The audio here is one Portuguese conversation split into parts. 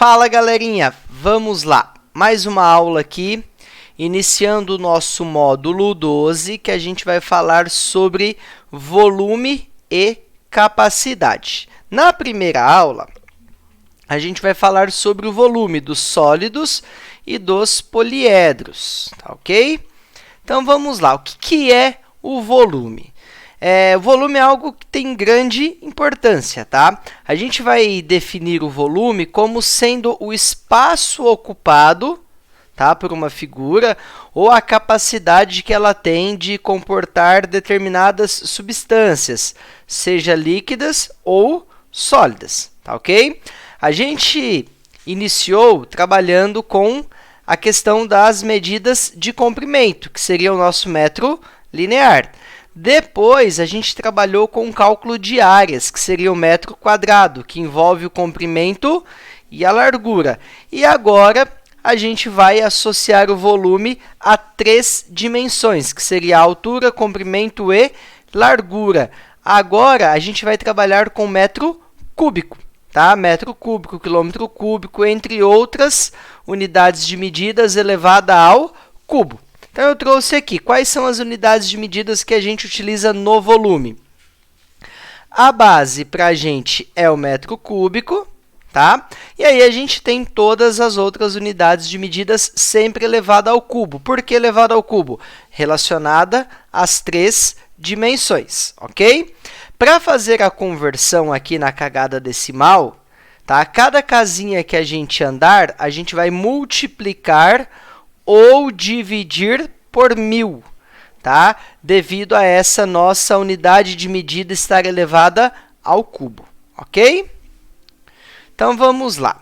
Fala, galerinha! Vamos lá! Mais uma aula aqui, iniciando o nosso módulo 12, que a gente vai falar sobre volume e capacidade. Na primeira aula, a gente vai falar sobre o volume dos sólidos e dos poliedros, tá ok? Então, vamos lá. O que é o volume? O volume é algo que tem grande importância, tá? A gente vai definir o volume como sendo o espaço ocupado, tá, por uma figura ou a capacidade que ela tem de comportar determinadas substâncias, seja líquidas ou sólidas, tá ok? A gente iniciou trabalhando com a questão das medidas de comprimento, que seria o nosso metro linear. Depois, a gente trabalhou com o cálculo de áreas, que seria o metro quadrado, que envolve o comprimento e a largura. E agora, a gente vai associar o volume a 3 dimensões, que seria a altura, comprimento e largura. Agora, a gente vai trabalhar com metro cúbico, tá? Metro cúbico, quilômetro cúbico, entre outras unidades de medidas elevada ao cubo. Então, eu trouxe aqui quais são as unidades de medidas que a gente utiliza no volume. A base para a gente é o metro cúbico, tá? E aí, a gente tem todas as outras unidades de medidas sempre elevada ao cubo. Por que elevada ao cubo? Relacionada às 3 dimensões, ok? Para fazer a conversão aqui na cagada decimal, tá? Cada casinha que a gente andar, a gente vai multiplicar ou dividir por 1000, tá? Devido a essa nossa unidade de medida estar elevada ao cubo, ok? Então, vamos lá.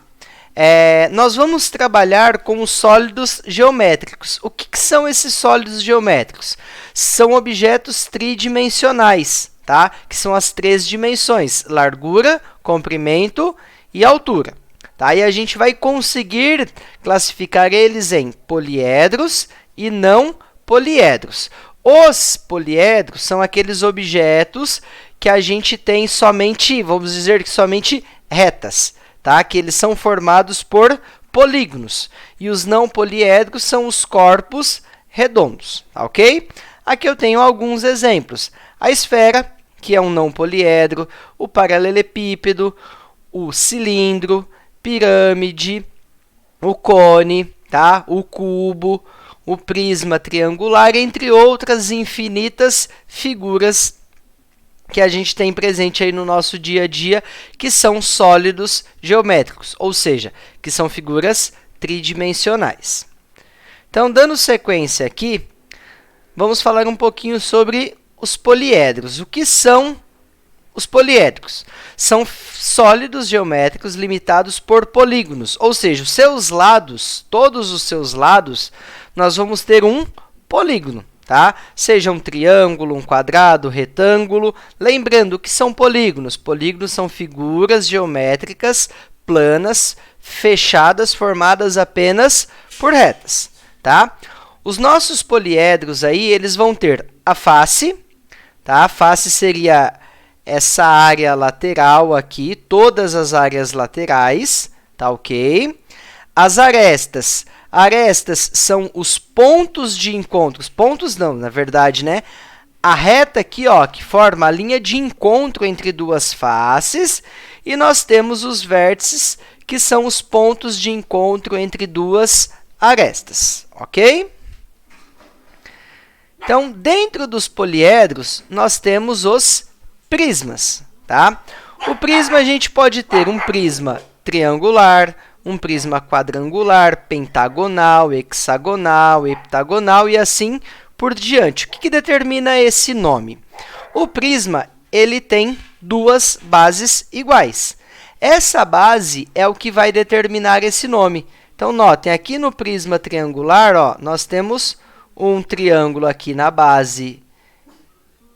Nós vamos trabalhar com os sólidos geométricos. O que são esses sólidos geométricos? São objetos tridimensionais, tá? Que são as 3 dimensões, largura, comprimento e altura. Tá? E a gente vai conseguir classificar eles em poliedros e não poliedros. Os poliedros são aqueles objetos que a gente tem somente, vamos dizer que somente retas, tá? Que eles são formados por polígonos. E os não poliedros são os corpos redondos, tá, ok? Aqui eu tenho alguns exemplos. A esfera, que é um não poliedro, o paralelepípedo, o cilindro, pirâmide, o cone, tá? O cubo, o prisma triangular, entre outras infinitas figuras que a gente tem presente aí no nosso dia a dia, que são sólidos geométricos, ou seja, que são figuras tridimensionais. Então, dando sequência aqui, vamos falar um pouquinho sobre os poliedros. O que são os poliedros? São sólidos geométricos limitados por polígonos, ou seja, os seus lados, todos os seus lados, nós vamos ter um polígono, tá? Seja um triângulo, um quadrado, retângulo. Lembrando que são polígonos. Polígonos são figuras geométricas planas, fechadas, formadas apenas por retas, tá? Os nossos poliedros aí, eles vão ter a face, tá? A face seria essa área lateral aqui, todas as áreas laterais, tá ok? As arestas. Arestas são os pontos de encontro. Pontos não, na verdade, né? A reta aqui, ó, que forma a linha de encontro entre duas faces. E nós temos os vértices, que são os pontos de encontro entre duas arestas, ok? Então, dentro dos poliedros, nós temos os prismas, tá? O prisma, a gente pode ter um prisma triangular, um prisma quadrangular, pentagonal, hexagonal, heptagonal e assim por diante. O que determina esse nome? O prisma, ele tem 2 bases iguais. Essa base é o que vai determinar esse nome. Então, notem, aqui no prisma triangular, ó, nós temos um triângulo aqui na base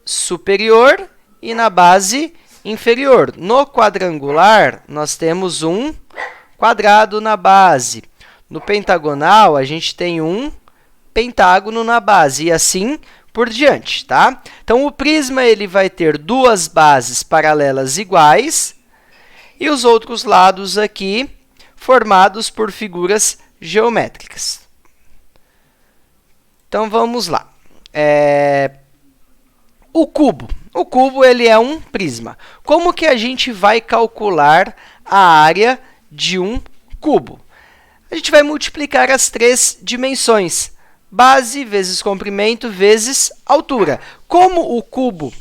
superior e na base inferior. No quadrangular, nós temos um quadrado na base. No pentagonal, a gente tem um pentágono na base, e assim por diante, tá? Então, o prisma ele vai ter 2 bases paralelas iguais, e os outros lados aqui formados por figuras geométricas. Então, vamos lá. O cubo. O cubo ele é um prisma. Como que a gente vai calcular a área de um cubo? A gente vai multiplicar as três dimensões. Base vezes comprimento vezes altura. Como o cubo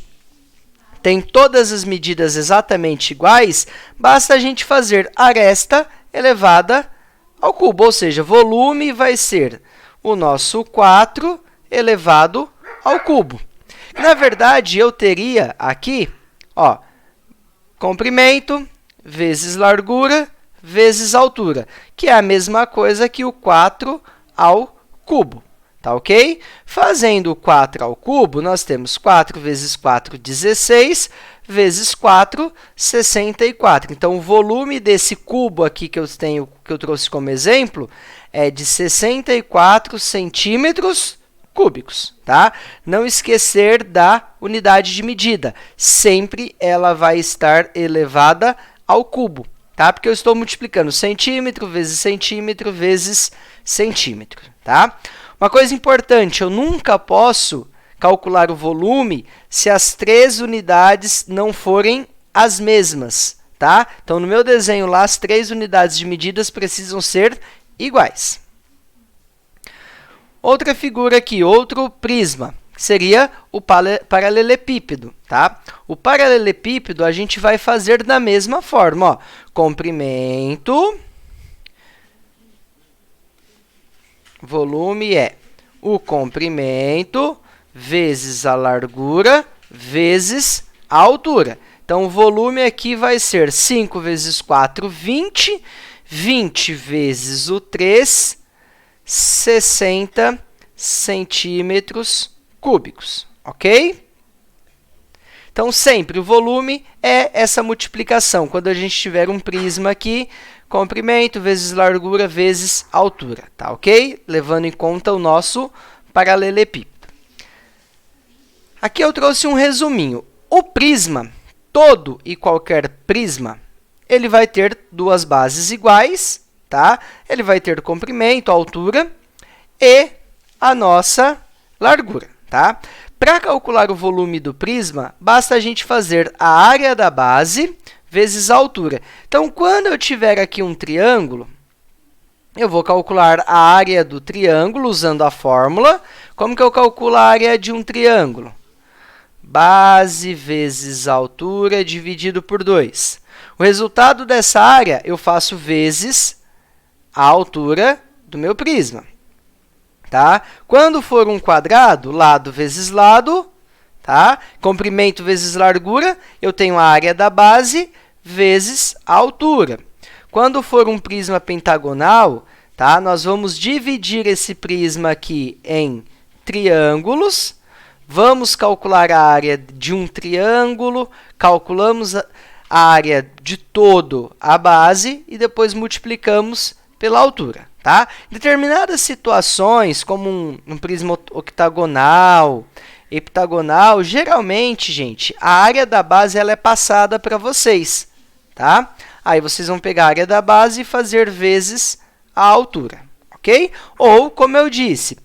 tem todas as medidas exatamente iguais, basta a gente fazer aresta elevada ao cubo. Ou seja, volume vai ser o nosso 4 elevado ao cubo. Na verdade, eu teria aqui, ó, comprimento vezes largura vezes altura, que é a mesma coisa que o 4 ao cubo. Tá ok? Fazendo o 4 ao cubo, nós temos 4 vezes 4, 16, vezes 4, 64. Então, o volume desse cubo aqui que eu trouxe como exemplo é de 64 centímetros cúbicos, tá? Não esquecer da unidade de medida. Sempre ela vai estar elevada ao cubo, tá? Porque eu estou multiplicando centímetro vezes centímetro, tá? Uma coisa importante, eu nunca posso calcular o volume se as três unidades não forem as mesmas, tá? Então, no meu desenho lá, as três unidades de medidas precisam ser iguais. Outra figura aqui, outro prisma, seria o paralelepípedo, tá? O paralelepípedo a gente vai fazer da mesma forma, ó. Comprimento, volume é o comprimento vezes a largura vezes a altura. Então, o volume aqui vai ser 5 vezes 4, 20. 20 vezes o 3, 60 centímetros cúbicos, ok? Então, sempre o volume é essa multiplicação. Quando a gente tiver um prisma aqui, comprimento vezes largura vezes altura, tá ok? Levando em conta o nosso paralelepípedo. Aqui eu trouxe um resuminho. O prisma, todo e qualquer prisma, ele vai ter duas bases iguais, tá? Ele vai ter comprimento, altura e a nossa largura, tá? Para calcular o volume do prisma, basta a gente fazer a área da base vezes a altura. Então, quando eu tiver aqui um triângulo, eu vou calcular a área do triângulo usando a fórmula. Como que eu calculo a área de um triângulo? Base vezes altura dividido por 2. O resultado dessa área eu faço vezes a altura do meu prisma. Tá? Quando for um quadrado, lado vezes lado, tá? Comprimento vezes largura, eu tenho a área da base vezes a altura. Quando for um prisma pentagonal, tá? Nós vamos dividir esse prisma aqui em triângulos. Vamos calcular a área de um triângulo, calculamos a área de todo a base e depois multiplicamos pela altura. Tá? Em determinadas situações, como um prisma octagonal, heptagonal, geralmente, gente, a área da base ela é passada para vocês. Tá? Aí vocês vão pegar a área da base e fazer vezes a altura. Ok? Ou, como eu disse,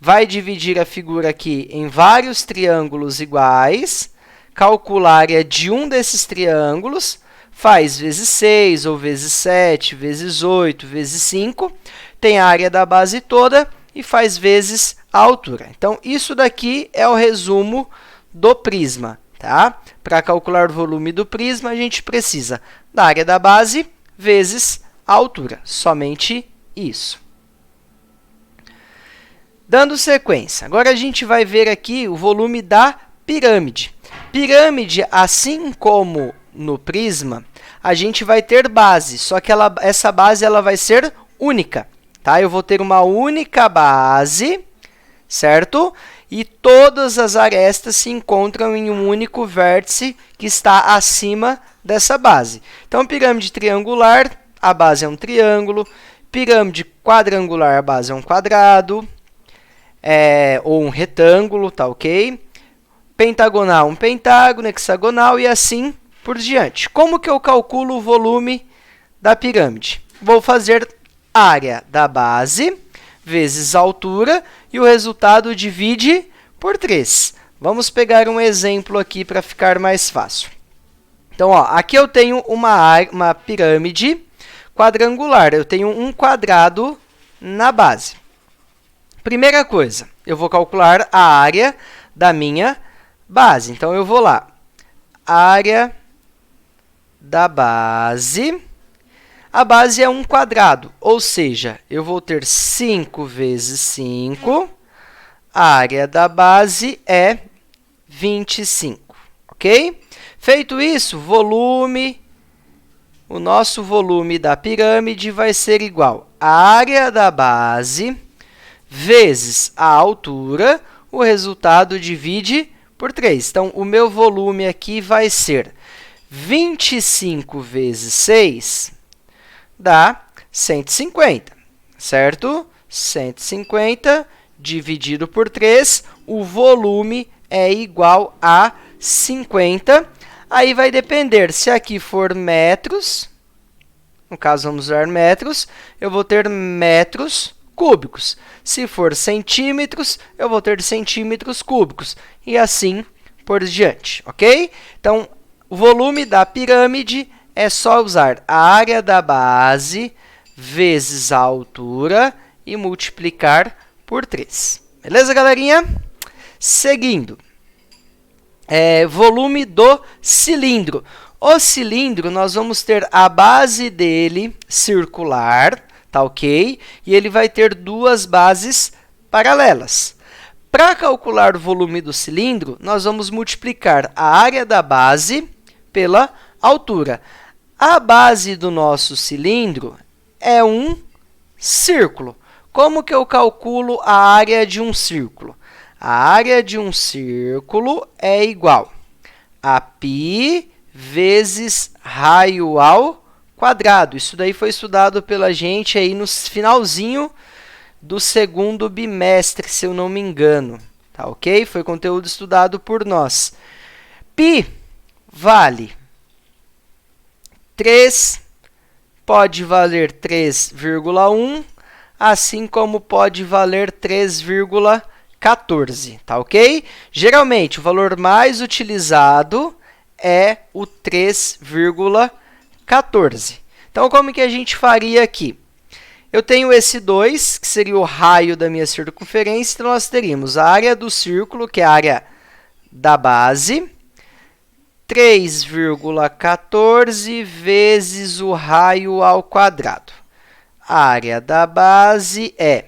vai dividir a figura aqui em vários triângulos iguais, calcula a área de um desses triângulos, faz vezes 6, ou vezes 7, vezes 8, vezes 5, tem a área da base toda e faz vezes a altura. Então, isso daqui é o resumo do prisma. Tá? Para calcular o volume do prisma, a gente precisa da área da base vezes a altura. Somente isso. Dando sequência, agora a gente vai ver aqui o volume da pirâmide. Pirâmide, assim como no prisma, a gente vai ter base, só que essa base ela vai ser única. Tá? Eu vou ter uma única base, certo? E todas as arestas se encontram em um único vértice que está acima dessa base. Então, pirâmide triangular, a base é um triângulo. Pirâmide quadrangular, a base é um quadrado. Ou um retângulo, tá ok? Pentagonal, um pentágono, hexagonal e assim por diante. Como que eu calculo o volume da pirâmide? vou fazer área da base vezes a altura e o resultado divide por 3. Vamos pegar um exemplo aqui para ficar mais fácil. Então, ó, aqui eu tenho uma pirâmide quadrangular. Eu tenho um quadrado na base. Primeira coisa, eu vou calcular a área da minha base. Então, eu vou lá. Área da base. A base é um quadrado, ou seja, eu vou ter 5 vezes 5. A área da base é 25, ok? Feito isso, o nosso volume da pirâmide vai ser igual à área da base vezes a altura, o resultado divide por 3. Então, o meu volume aqui vai ser 25 vezes 6, dá 150, certo? 150 dividido por 3, o volume é igual a 50. Aí vai depender, se aqui for metros, no caso vamos usar metros, eu vou ter metros cúbicos. Se for centímetros, eu vou ter centímetros cúbicos. E assim por diante, ok? Então, o volume da pirâmide é só usar a área da base vezes a altura e multiplicar por 3. Beleza, galerinha? Seguindo. Volume do cilindro. O cilindro, nós vamos ter a base dele circular, tá ok? E ele vai ter duas bases paralelas. Para calcular o volume do cilindro, nós vamos multiplicar a área da base pela altura. A base do nosso cilindro é um círculo. Como que eu calculo a área de um círculo? A área de um círculo é igual a π vezes raio ao quadrado. Isso daí foi estudado pela gente aí no finalzinho do segundo bimestre, se eu não me engano. Tá ok? Foi conteúdo estudado por nós. Π vale 3, pode valer 3,1, assim como pode valer 3,14, tá ok? Geralmente, o valor mais utilizado é o 3,14. Então, como que a gente faria aqui? Eu tenho esse 2, que seria o raio da minha circunferência, então nós teríamos a área do círculo, que é a área da base, 3,14 vezes o raio ao quadrado. A área da base é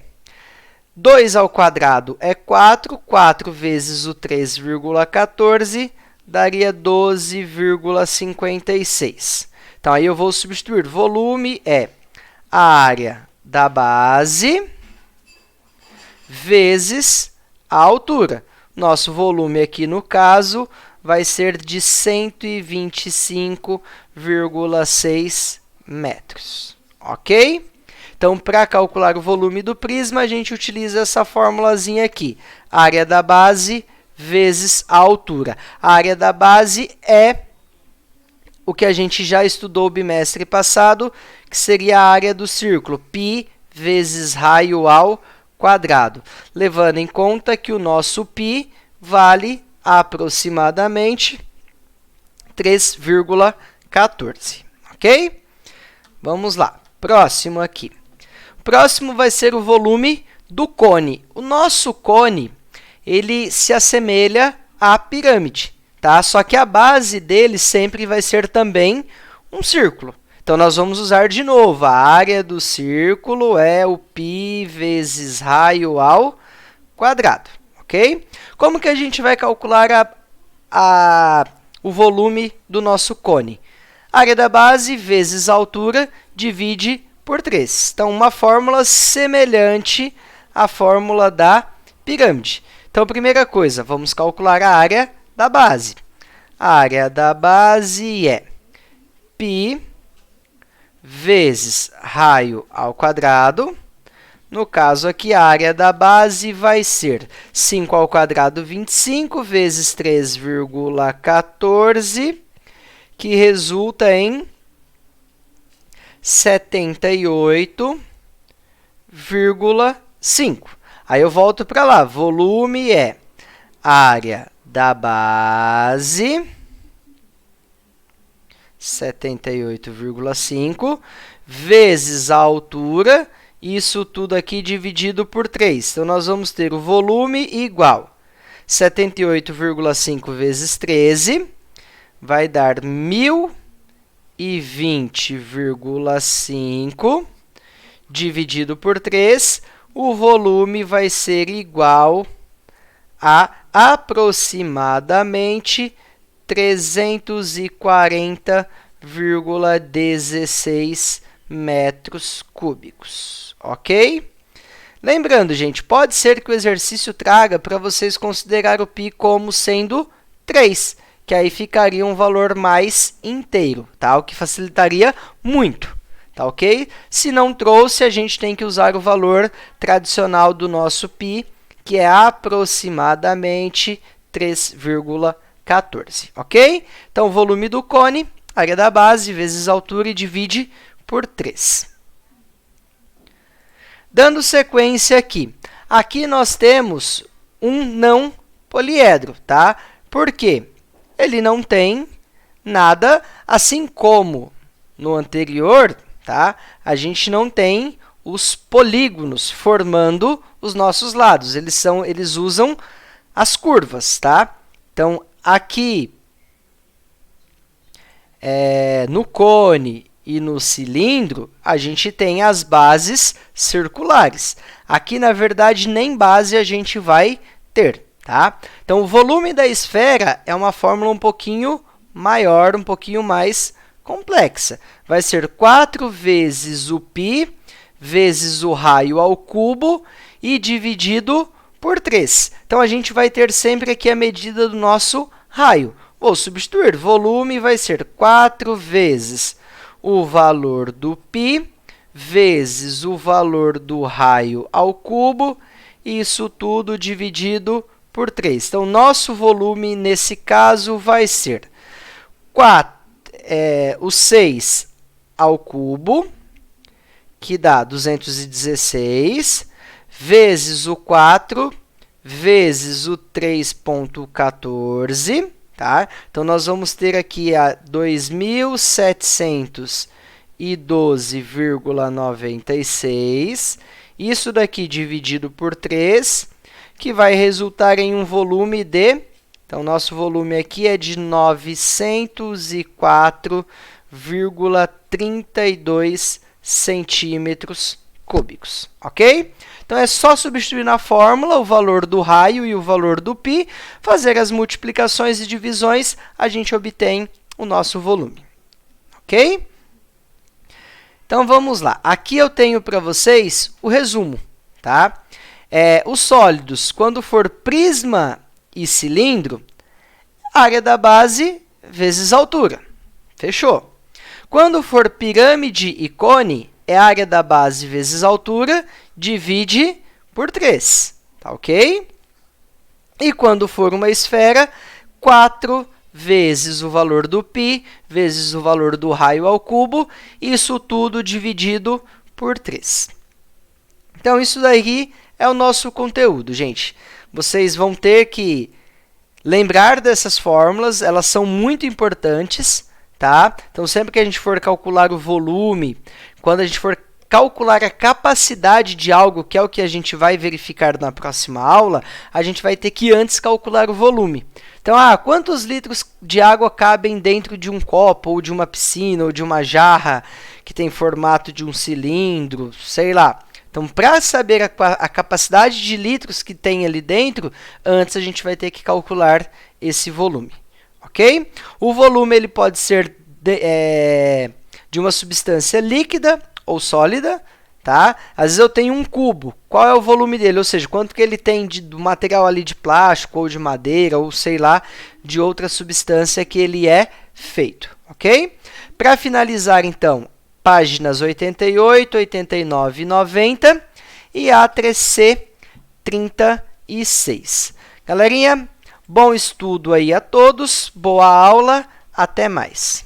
2 ao quadrado é 4, 4 vezes o 3,14 daria 12,56. Então, aí eu vou substituir. Volume é a área da base vezes a altura. Nosso volume aqui, no caso, vai ser de 125,6 metros. Ok? Então, para calcular o volume do prisma, a gente utiliza essa formulazinha aqui. Área da base vezes a altura. A área da base é o que a gente já estudou o bimestre passado, que seria a área do círculo, π vezes raio ao quadrado. Levando em conta que o nosso π vale aproximadamente 3,14. Ok? Vamos lá. Próximo aqui. Próximo vai ser o volume do cone. O nosso cone, ele se assemelha à pirâmide, tá? Só que a base dele sempre vai ser também um círculo. Então, nós vamos usar de novo. A área do círculo é o π vezes raio ao quadrado, ok? Como que a gente vai calcular o volume do nosso cone? A área da base vezes a altura divide por 3. Então, uma fórmula semelhante à fórmula da pirâmide. Então, primeira coisa, vamos calcular a área da base. A área da base é π vezes raio ao quadrado. No caso aqui, a área da base vai ser 5 ao quadrado, 25, vezes 3,14, que resulta em 78,5. Aí eu volto para lá. Volume é área da base, 78,5, vezes a altura, isso tudo aqui dividido por 3. Então, nós vamos ter o volume igual 78,5 vezes 13, vai dar 1020,5, dividido por 3, o volume vai ser igual a aproximadamente 340,16 metros cúbicos, ok? Lembrando, gente, pode ser que o exercício traga para vocês considerar o π como sendo 3, que aí ficaria um valor mais inteiro, tá? O que facilitaria muito, tá ok? Se não trouxe, a gente tem que usar o valor tradicional do nosso π, que é aproximadamente 3,14, ok? Então, o volume do cone, área da base, vezes a altura e divide por 3. Dando sequência aqui. Aqui nós temos um não poliedro, tá? Por quê? Ele não tem nada, assim como no anterior, tá? A gente não tem os polígonos formando os nossos lados. Eles usam as curvas, tá? Então, aqui no cone e no cilindro, a gente tem as bases circulares. Aqui, na verdade, nem base a gente vai ter, tá? Então, o volume da esfera é uma fórmula um pouquinho maior, um pouquinho mais complexa. Vai ser 4 vezes o π vezes o raio ao cubo e dividido por 3. Então, a gente vai ter sempre aqui a medida do nosso raio. Vou substituir. Volume vai ser 4 vezes o valor do π vezes o valor do raio ao cubo, isso tudo dividido por 3. Então, nosso volume, nesse caso, vai ser o 6 ao cubo, que dá 216, vezes o 4, vezes o 3,14, tá? Então, nós vamos ter aqui a 2.712,96. Isso daqui dividido por 3, que vai resultar em um volume de... Então, nosso volume aqui é de 904,32 centímetros cúbicos, ok? Então, é só substituir na fórmula o valor do raio e o valor do π, fazer as multiplicações e divisões, a gente obtém o nosso volume, ok? Então, vamos lá. Aqui eu tenho para vocês o resumo, tá? Os sólidos, quando for prisma e cilindro, área da base vezes altura. Fechou? Quando for pirâmide e cone, é área da base vezes altura, divide por 3, tá ok? E quando for uma esfera, 4 vezes o valor do π, vezes o valor do raio ao cubo, isso tudo dividido por 3. Então, isso daí é o nosso conteúdo, gente. Vocês vão ter que lembrar dessas fórmulas, elas são muito importantes, tá? Então, sempre que a gente for calcular o volume, quando a gente for calcular a capacidade de algo, que é o que a gente vai verificar na próxima aula, a gente vai ter que antes calcular o volume. Então, quantos litros de água cabem dentro de um copo, ou de uma piscina, ou de uma jarra que tem formato de um cilindro, sei lá. Então, para saber a capacidade de litros que tem ali dentro, antes a gente vai ter que calcular esse volume, ok? O volume ele pode ser de uma substância líquida ou sólida, tá? Às vezes eu tenho um cubo, qual é o volume dele? Ou seja, quanto que ele tem do material ali de plástico, ou de madeira, ou sei lá, de outra substância que ele é feito, ok? Para finalizar, então, páginas 88, 89 e 90 e A3C 36. Galerinha, bom estudo aí a todos, boa aula, até mais!